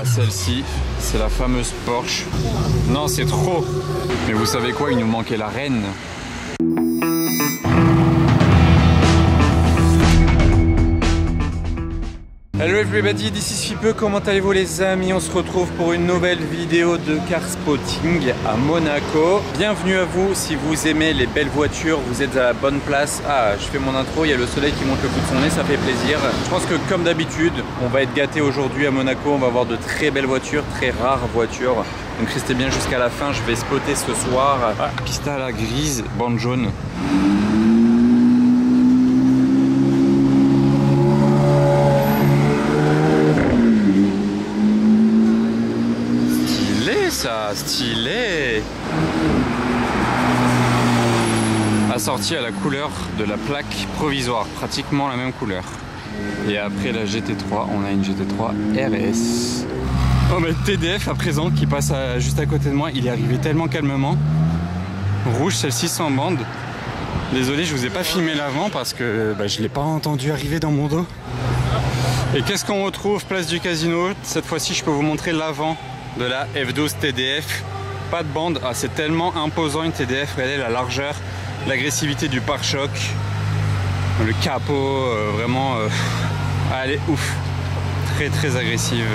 celle-ci, c'est la fameuse Porsche. Non, c'est trop. Mais vous savez quoi, il nous manquait la reine. Hello everybody, this is Fipe, comment allez-vous les amis? On se retrouve pour une nouvelle vidéo de car spotting à Monaco. Bienvenue à vous, si vous aimez les belles voitures, vous êtes à la bonne place. Ah, je fais mon intro, il y a le soleil qui monte le bout de son nez, ça fait plaisir. Je pense que comme d'habitude, on va être gâté aujourd'hui à Monaco, on va avoir de très belles voitures, très rares voitures. Donc restez bien jusqu'à la fin, je vais spotter ce soir. Ah, pista à la grise, bande jaune. Stylé. Assorti à la couleur de la plaque provisoire, pratiquement la même couleur. Et après la GT3, on a une GT3 RS. On va être TDF à présent qui passe juste à côté de moi. Il est arrivé tellement calmement. Rouge, celle-ci sans bande. Désolé, je vous ai pas filmé l'avant parce que je l'ai pas entendu arriver dans mon dos. Et qu'est-ce qu'on retrouve place du Casino? Cette fois-ci, je peux vous montrer l'avant de la F12 TDF. Pas de bande, ah, c'est tellement imposant une TDF. Regardez la largeur, l'agressivité du pare-choc, le capot, vraiment elle est ouf, très très agressive.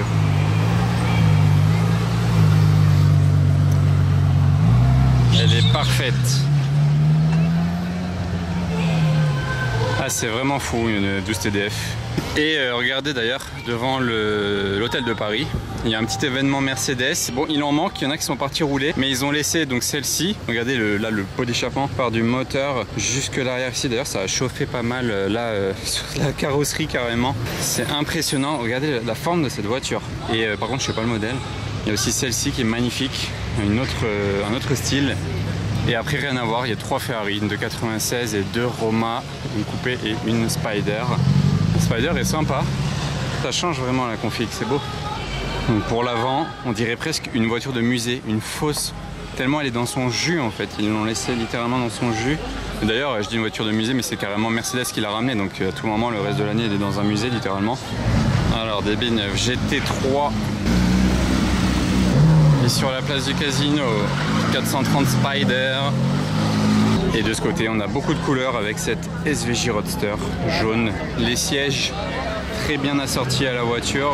Elle est parfaite. Ah, c'est vraiment fou une 12 TDF. Et regardez d'ailleurs devant l'hôtel de Paris, il y a un petit événement Mercedes. Bon, il en manque, il y en a qui sont partis rouler, mais ils ont laissé donc celle-ci. Regardez là le pot d'échappement part du moteur jusque l'arrière ici. D'ailleurs, ça a chauffé pas mal là sur la carrosserie carrément. C'est impressionnant. Regardez la forme de cette voiture. Et par contre, je sais pas le modèle. Il y a aussi celle-ci qui est magnifique, un autre style. Et après, rien à voir, il y a 3 Ferrari, une de 96 et 2 Roma, une coupée et une Spider. La Spider est sympa, ça change vraiment la config, c'est beau. Donc pour l'avant, on dirait presque une voiture de musée, une fausse, tellement elle est dans son jus en fait, ils l'ont laissé littéralement dans son jus. D'ailleurs, je dis une voiture de musée, mais c'est carrément Mercedes qui l'a ramenée, donc à tout moment, le reste de l'année, elle est dans un musée littéralement. Alors, des B9 GT3. Et sur la place du Casino, 430 Spider. Et de ce côté, on a beaucoup de couleurs avec cette SVJ Roadster jaune. Les sièges très bien assortis à la voiture.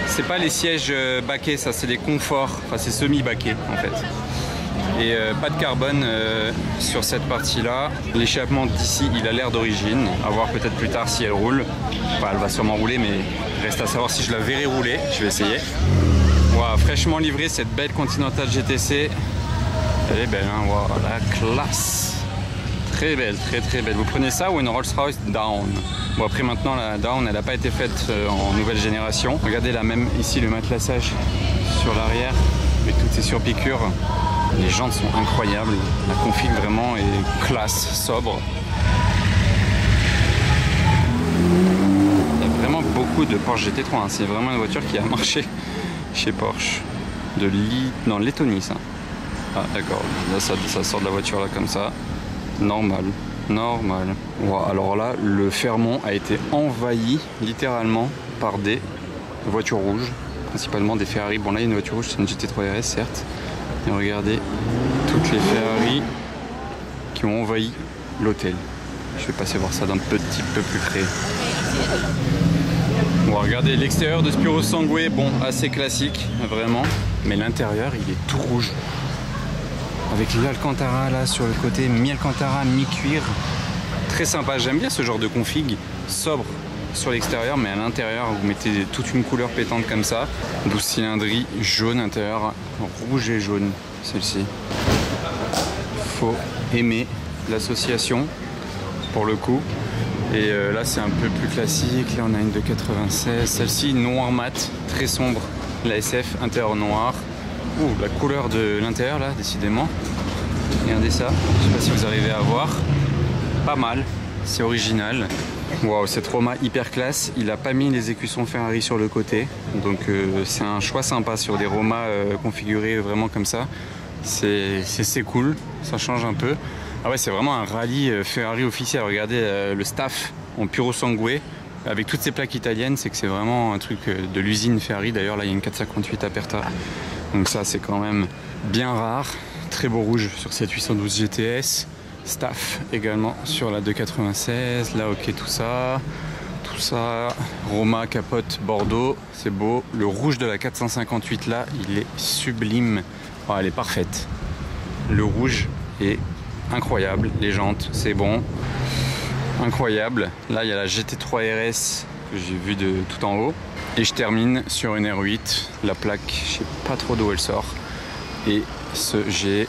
C'est pas les sièges baquets, ça c'est des conforts, enfin c'est semi-baquets en fait. Et pas de carbone sur cette partie-là. L'échappement d'ici, il a l'air d'origine. À voir peut-être plus tard si elle roule. Enfin, elle va sûrement rouler, mais reste à savoir si je la verrai rouler. Je vais essayer. Voilà, fraîchement livrée cette belle Continental GTC. Elle est belle, hein, wow, la classe. Très belle, très très belle. Vous prenez ça ou une Rolls-Royce Dawn? Bon, après maintenant la Dawn, elle n'a pas été faite en nouvelle génération. Regardez là même ici le matelassage sur l'arrière avec toutes ces surpiqûres. Les jantes sont incroyables. La config vraiment est classe, sobre. Il y a vraiment beaucoup de Porsche GT3. Hein. C'est vraiment une voiture qui a marché chez Porsche. Non, Lettonie ça. Ah d'accord, là ça sort de la voiture là comme ça, normal. Wow, alors là, le Fairmont a été envahi littéralement par des voitures rouges, principalement des Ferrari. Bon là il y a une voiture rouge, c'est une GT3 RS certes, et regardez toutes les Ferrari qui ont envahi l'hôtel. Je vais passer voir ça d'un petit peu plus près. Bon, regardez l'extérieur de Spiro Sangue, bon assez classique vraiment, mais l'intérieur il est tout rouge. Avec l'Alcantara là sur le côté, mi-Alcantara, mi-cuir. Très sympa, j'aime bien ce genre de config, sobre sur l'extérieur, mais à l'intérieur vous mettez toute une couleur pétante comme ça. 12 cylindries, jaune intérieur, rouge et jaune, celle-ci. Faut aimer l'association pour le coup. Et là c'est un peu plus classique, là on a une de 96, celle-ci noir mat, très sombre, la SF intérieur noir. Ouh, la couleur de l'intérieur là, décidément. Regardez ça, je sais pas si vous arrivez à voir. Pas mal, c'est original. Waouh, cette Roma hyper classe. Il a pas mis les écussons Ferrari sur le côté. Donc c'est un choix sympa sur des Roma configurés vraiment comme ça. C'est cool, ça change un peu. Ah ouais, c'est vraiment un rallye Ferrari officiel. Regardez le staff en Puro Sangue. avec toutes ces plaques italiennes, c'est que c'est vraiment un truc de l'usine Ferrari. D'ailleurs là il y a une 458 Aperta, donc ça c'est quand même bien rare. Très beau rouge sur cette 812 GTS. Staff également sur la 296. Là ok, tout ça. Roma capote Bordeaux, c'est beau. Le rouge de la 458 là, il est sublime. Oh, elle est parfaite. Le rouge est incroyable. Les jantes, c'est bon. Incroyable. Là, il y a la GT3 RS que j'ai vue de tout en haut. Et je termine sur une R8. La plaque, je sais pas trop d'où elle sort. Et ce G.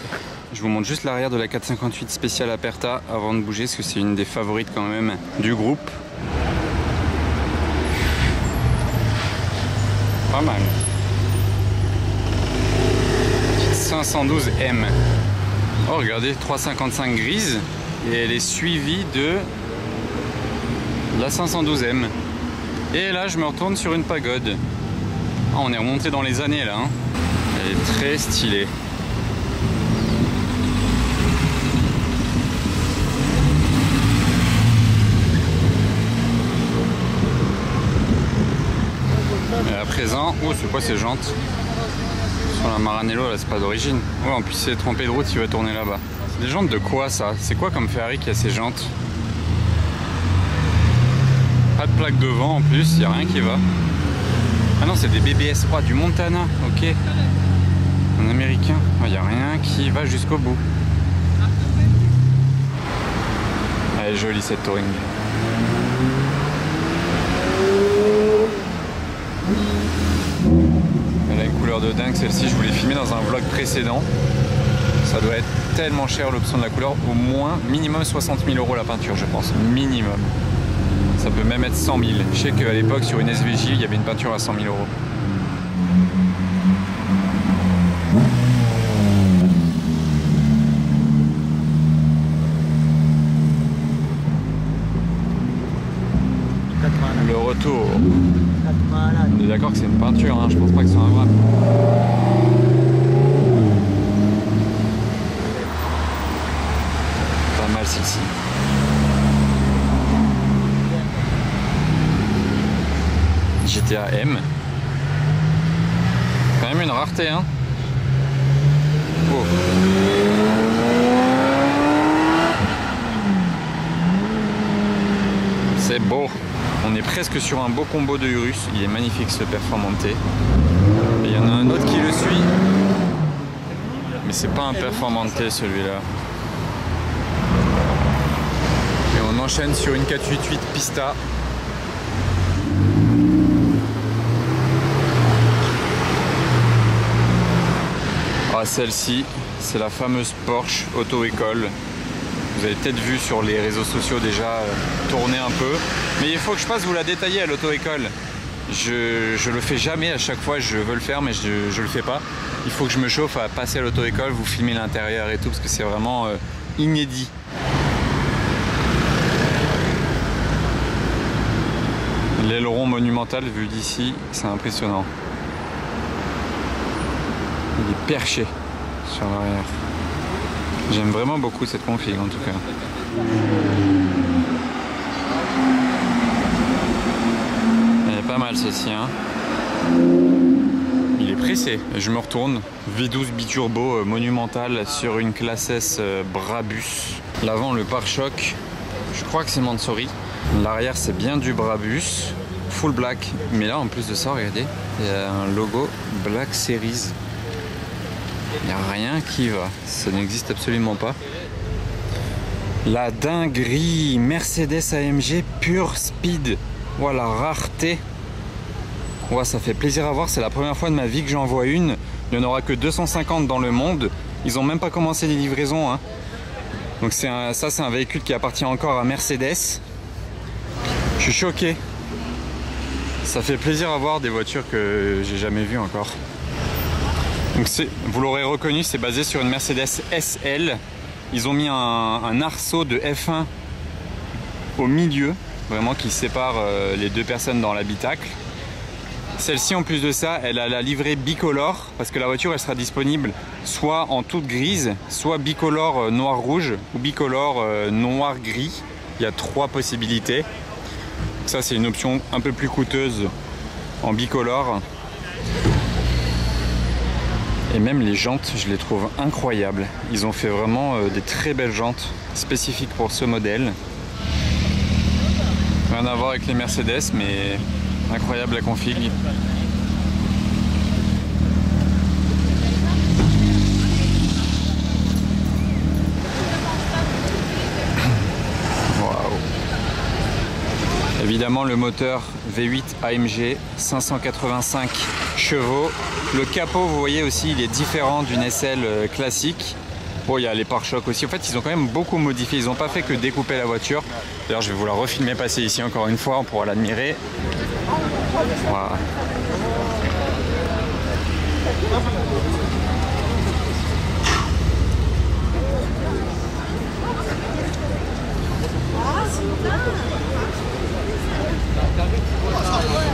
Je vous montre juste l'arrière de la 458 spéciale Aperta avant de bouger, parce que c'est une des favorites quand même du groupe. Pas mal. 512M. Oh regardez, 355 grise et elle est suivie de la 512M. Et là je me retourne sur une pagode. Ah, on est remonté dans les années là. Hein. Elle est très stylée. Et à présent, oh c'est quoi ces jantes? Sur la Maranello là, c'est pas d'origine. Oh, en plus c'est trompé de route, il va tourner là-bas. C'est des jantes de quoi ça? C'est quoi comme Ferrari qui a ces jantes? Pas de plaque devant en plus, il n'y a rien qui va. Ah non, c'est des BBS, oh, du Montana, ok. Un américain, il n'y a rien qui va jusqu'au bout. Elle est jolie cette Touring. Elle a une couleur de dingue, celle-ci je vous l'ai filmée dans un vlog précédent. Ça doit être tellement cher l'option de la couleur, au moins minimum 60 000 € la peinture je pense, minimum. Ça peut même être 100 000. Je sais qu'à l'époque sur une SVJ il y avait une peinture à 100 000 €. Le retour. On est d'accord que c'est une peinture, hein, je pense pas que ce soit un wrap. Pas mal celle-ci. GTA M. Quand même une rareté, hein. Oh. C'est beau. On est presque sur un beau combo de Urus. Il est magnifique ce Performante. Et il y en a un autre qui le suit. Mais c'est pas un Performante celui-là. Et on enchaîne sur une 488 Pista. Ah, celle-ci, c'est la fameuse Porsche auto-école. Vous avez peut-être vu sur les réseaux sociaux déjà tourner un peu. Mais il faut que je passe vous la détailler à l'auto-école. Je le fais jamais à chaque fois, je veux le faire mais je le fais pas. Il faut que je me chauffe à passer à l'auto-école, vous filmer l'intérieur et tout parce que c'est vraiment inédit. L'aileron monumental vu d'ici, c'est impressionnant. Il est perché sur l'arrière. J'aime vraiment beaucoup cette config en tout cas. Elle est pas mal celle-ci, hein. Il est pressé. Je me retourne. V12 biturbo monumental sur une classe S Brabus. L'avant le pare-choc, je crois que c'est Mansory. L'arrière c'est bien du Brabus. Full black. Mais là en plus de ça, regardez, il y a un logo Black Series. Il n'y a rien qui va, ça n'existe absolument pas. La dinguerie Mercedes AMG Pure Speed. Voilà, rareté. Ouais, ça fait plaisir à voir, c'est la première fois de ma vie que j'en vois une. Il n'y en aura que 250 dans le monde. Ils n'ont même pas commencé les livraisons, hein. Donc ça c'est un véhicule qui appartient encore à Mercedes. Je suis choqué. Ça fait plaisir à voir des voitures que j'ai jamais vues encore. Donc vous l'aurez reconnu, c'est basé sur une Mercedes SL. Ils ont mis un arceau de F1 au milieu, vraiment qui sépare les deux personnes dans l'habitacle. Celle-ci en plus de ça, elle a la livrée bicolore parce que la voiture elle sera disponible soit en toute grise, soit bicolore noir-rouge ou bicolore noir-gris. Il y a 3 possibilités. ça c'est une option un peu plus coûteuse en bicolore. Et même les jantes, je les trouve incroyables. Ils ont fait vraiment des très belles jantes spécifiques pour ce modèle. Rien à voir avec les Mercedes, mais incroyable la config. Évidemment le moteur V8 AMG 585 chevaux. Le capot, vous voyez aussi, il est différent d'une SL classique. Bon, il y a les pare-chocs aussi. En fait, ils ont quand même beaucoup modifié. Ils n'ont pas fait que découper la voiture. D'ailleurs, je vais vous la refilmer passer ici encore une fois. On pourra l'admirer. Voilà.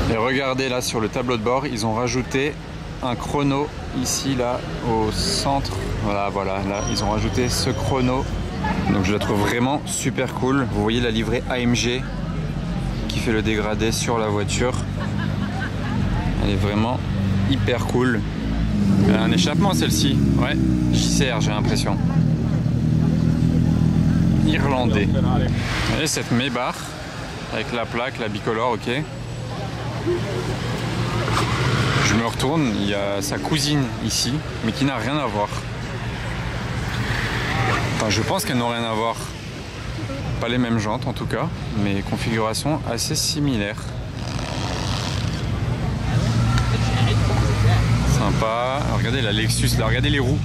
Et regardez là sur le tableau de bord, ils ont rajouté un chrono ici là au centre. Voilà, là ils ont rajouté ce chrono. Donc je la trouve vraiment super cool. Vous voyez la livrée AMG qui fait le dégradé sur la voiture. Elle est vraiment hyper cool. Elle a un échappement celle-ci. Ouais, JCR j'ai l'impression. Irlandais. Et cette Maybach avec la plaque, la bicolore, ok. Je me retourne, il y a sa cousine ici, mais qui n'a rien à voir. Enfin, je pense qu'elles n'ont rien à voir. Pas les mêmes jantes en tout cas, mais configuration assez similaire. Sympa. Alors, regardez la Lexus, là, regardez les roues.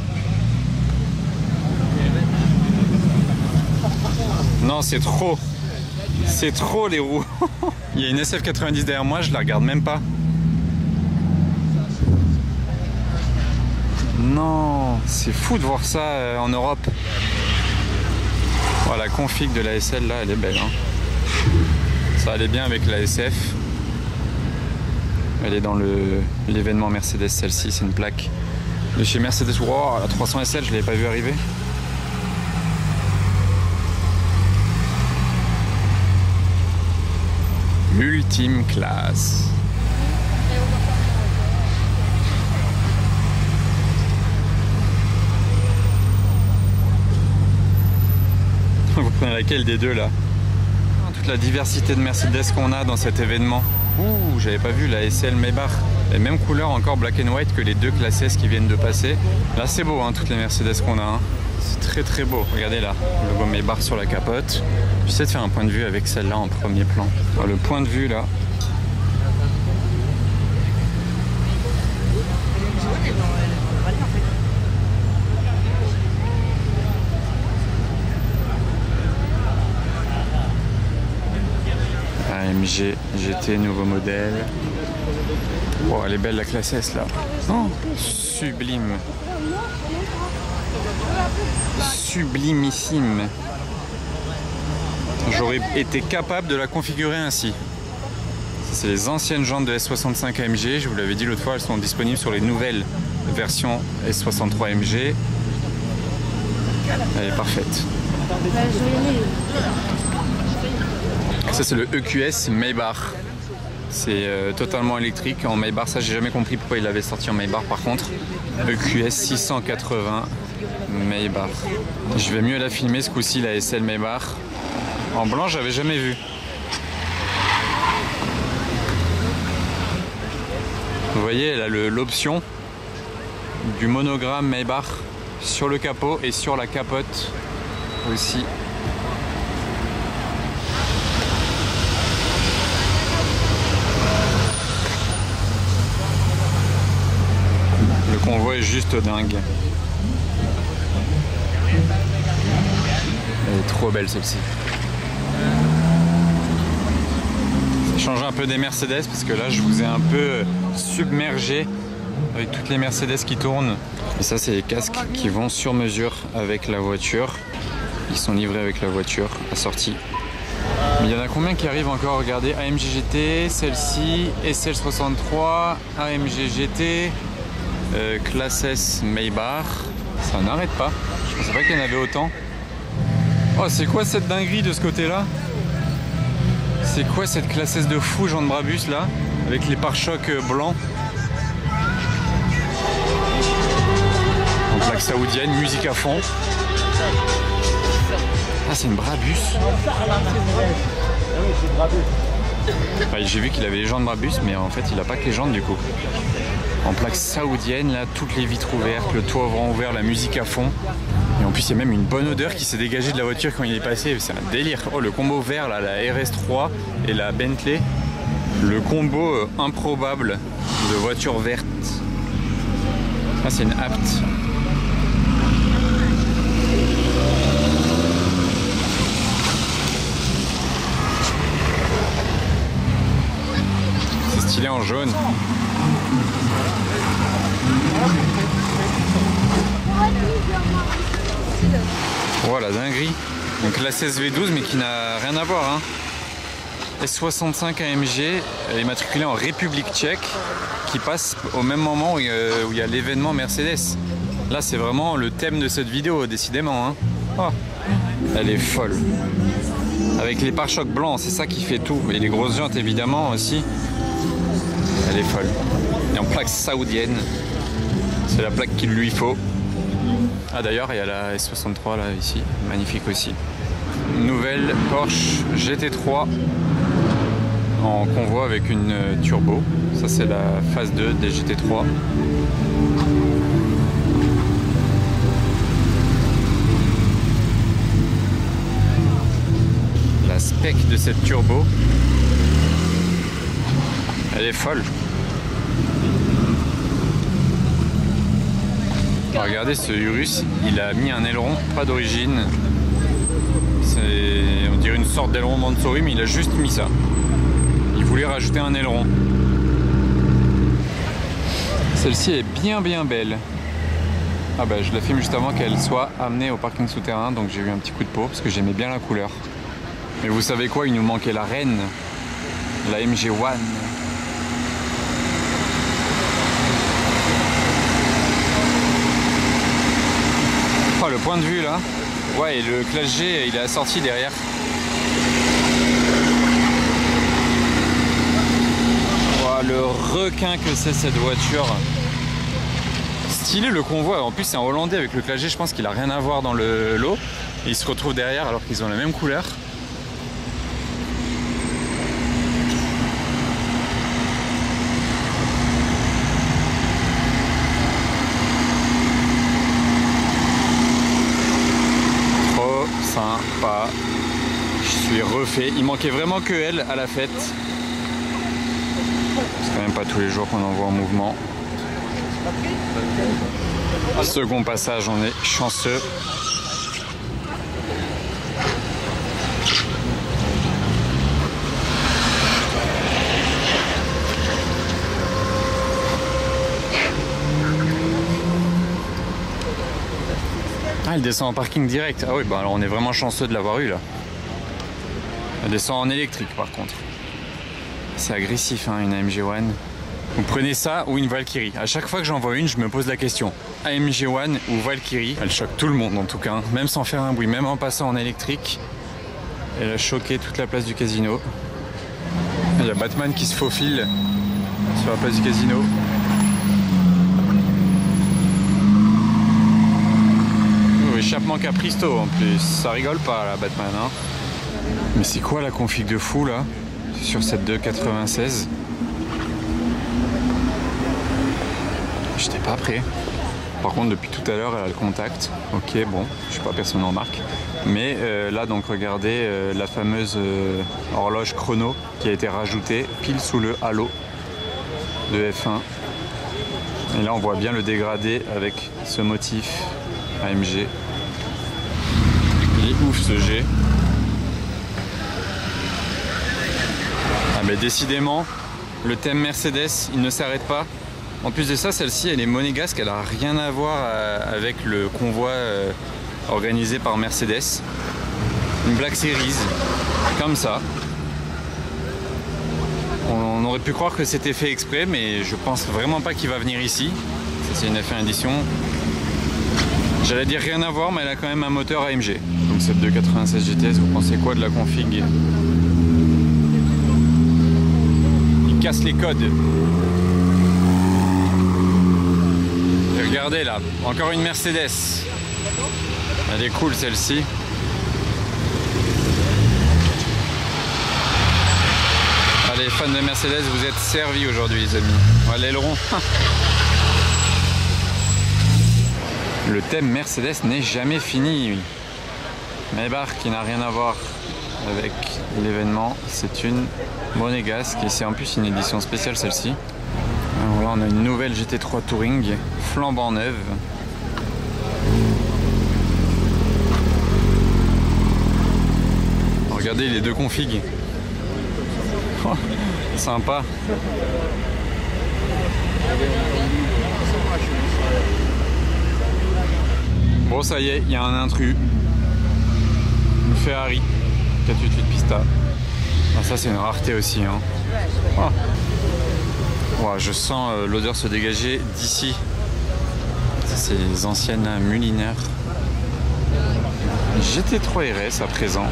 Non, c'est trop. C'est trop les roues. Il y a une SF90 derrière moi, je la regarde même pas. Non, c'est fou de voir ça en Europe. Oh, la config de la SL là, elle est belle. Hein. Ça allait bien avec la SF. Elle est dans l'événement Mercedes, celle-ci, c'est une plaque de chez Mercedes. Wow, la 300 SL, je ne l'avais pas vu arriver. Ultime classe. Vous prenez laquelle des deux là? Toute la diversité de Mercedes qu'on a dans cet événement. Ouh, j'avais pas vu la SL Maybach. Les mêmes couleurs encore black and white que les deux classes S qui viennent de passer. Là c'est beau hein, toutes les Mercedes qu'on a. Hein. C'est très très beau. Regardez là, le logo Maybach sur la capote. J'essaie de faire un point de vue avec celle-là en premier plan. Alors, le point de vue là. AMG GT nouveau modèle. Wow, elle est belle la classe S là. Oh, sublime. Sublimissime. J'aurais été capable de la configurer ainsi. C'est les anciennes jantes de S65 AMG. Je vous l'avais dit l'autre fois, elles sont disponibles sur les nouvelles versions S63 AMG. Elle est parfaite. Ça c'est le EQS Maybach. C'est totalement électrique en Maybach. Ça j'ai jamais compris pourquoi il l'avait sorti en Maybach par contre. EQS 680 Maybach. Je vais mieux la filmer ce coup-ci, la SL Maybach. En blanc j'avais jamais vu. Vous voyez elle a l'option du monogramme Maybach sur le capot et sur la capote aussi. Le convoi est juste dingue. Elle est trop belle celle-ci. Ça change un peu des Mercedes parce que là je vous ai un peu submergé avec toutes les Mercedes qui tournent. Et ça c'est les casques qui vont sur mesure avec la voiture. Ils sont livrés avec la voiture assortie. Mais il y en a combien qui arrivent encore? Regardez, AMG GT, celle-ci, SL63, AMG GT, classe S Maybach. Ça n'arrête pas. Je pensais pas qu'il y en avait autant. Oh, c'est quoi cette dinguerie de ce côté-là? C'est quoi cette classe S de fou, Jean de Brabus là, avec les pare-chocs blancs? En plaque saoudienne, musique à fond. Ah, c'est une Brabus. Ouais, j'ai vu qu'il avait les jantes Brabus, mais en fait il n'a pas que les jantes du coup. En plaque saoudienne, là, toutes les vitres ouvertes, le toit grand ouvert, la musique à fond. Et en plus, il y a même une bonne odeur qui s'est dégagée de la voiture quand il est passé. C'est un délire. Oh, le combo vert, là, la RS3 et la Bentley. Le combo improbable de voiture verte. Ah, c'est une Apt. C'est stylé en jaune. Voilà, dinguerie. Donc la SV12 mais qui n'a rien à voir. Hein. S65 AMG, elle est matriculée en République tchèque, qui passe au même moment où il y a l'événement Mercedes. Là c'est vraiment le thème de cette vidéo, décidément. Hein. Oh, elle est folle. Avec les pare-chocs blancs, c'est ça qui fait tout. Et les grosses jantes évidemment aussi. Elle est folle. Et en plaque saoudienne. C'est la plaque qu'il lui faut. Ah d'ailleurs il y a la S63 là ici, magnifique aussi. Nouvelle Porsche GT3 en convoi avec une turbo. Ça c'est la phase 2 des GT3. La spec de cette turbo, elle est folle. Regardez ce Urus, il a mis un aileron, pas d'origine. On dirait une sorte d'aileron Mansouri, mais il a juste mis ça. Il voulait rajouter un aileron. Celle-ci est bien belle. Ah bah je la filme juste avant qu'elle soit amenée au parking souterrain, donc j'ai eu un petit coup de peau parce que j'aimais bien la couleur. Mais vous savez quoi, il nous manquait la reine, la MG1. Oh, le point de vue là, ouais, et le classe G il est assorti derrière. Oh, le requin que c'est cette voiture. Stylé le convoi, en plus c'est un Hollandais avec le classe G, je pense qu'il a rien à voir dans le lot. Et il se retrouve derrière alors qu'ils ont la même couleur. Sympa, je suis refait. Il manquait vraiment que elle à la fête. C'est quand même pas tous les jours qu'on en voit en mouvement. Second passage, on est chanceux. Ah, elle descend en parking direct. Ah oui, bah alors on est vraiment chanceux de l'avoir eu là. Elle descend en électrique par contre. C'est agressif hein, une AMG1. Vous prenez ça ou une Valkyrie. À chaque fois que j'en vois une, je me pose la question. AMG1 ou Valkyrie. Elle choque tout le monde en tout cas, hein. Même sans faire un bruit, même en passant en électrique. Elle a choqué toute la place du casino. Il y a Batman qui se faufile sur la place du casino. Échappement Capristo en plus, ça rigole pas là Batman hein. Mais c'est quoi la config de fou là sur cette 296? J'étais pas prêt. Par contre depuis tout à l'heure elle a le contact. Ok bon, je sais pas, personne ne remarque. Mais là donc regardez la fameuse horloge chrono qui a été rajoutée pile sous le halo de F1. Et là on voit bien le dégradé avec ce motif AMG. Il est ouf ce G. Ah mais décidément, le thème Mercedes, il ne s'arrête pas. En plus de ça, celle-ci, elle est monégasque, elle n'a rien à voir avec le convoi organisé par Mercedes. Une Black Series, comme ça. On aurait pu croire que c'était fait exprès, mais je pense vraiment pas qu'il va venir ici. Ça c'est une F1 édition. J'allais dire rien à voir, mais elle a quand même un moteur AMG. Donc cette 296 GTS, vous pensez quoi de la config? casse les codes. Et regardez là, encore une Mercedes. Elle est cool celle-ci. Allez, fans de Mercedes, vous êtes servis aujourd'hui les amis. Voilà l'aileron. Le thème Mercedes n'est jamais fini. Maybach qui n'a rien à voir avec l'événement, c'est une monégasque et c'est en plus une édition spéciale celle-ci. Alors là on a une nouvelle GT3 Touring flambant neuve. Regardez les deux configs. Oh, sympa. Bon ça y est, il y a un intrus. Une Ferrari 488 Pista. Ah, ça c'est une rareté aussi. Hein. Oh. Ouais, je sens l'odeur se dégager d'ici. C'est les anciennes Mulliner. GT3 RS à présent.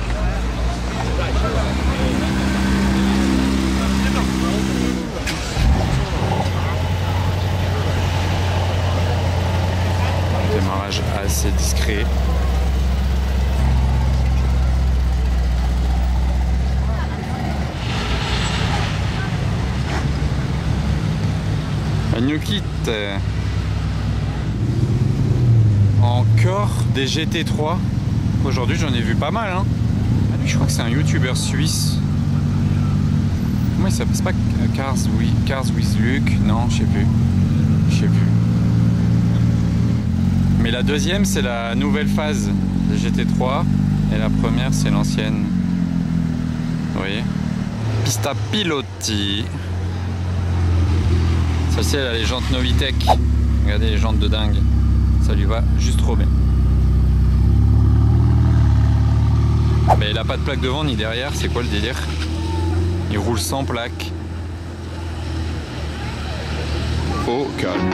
Démarrage assez discret. Un new kit. Encore des GT3. Aujourd'hui j'en ai vu pas mal. Hein. Ah, lui, je crois que c'est un youtubeur suisse. Comment il s'appelle? C'est pas Cars with Luke? Non, je sais plus. Mais la deuxième c'est la nouvelle phase des GT3 et la première c'est l'ancienne. Vous voyez? Pista Pilotti. Celle-ci elle a les jantes Novitec. Regardez les jantes de dingue. Ça lui va juste trop bien. Mais il n'a pas de plaque devant ni derrière, c'est quoi le délire? Il roule sans plaque. Au calme.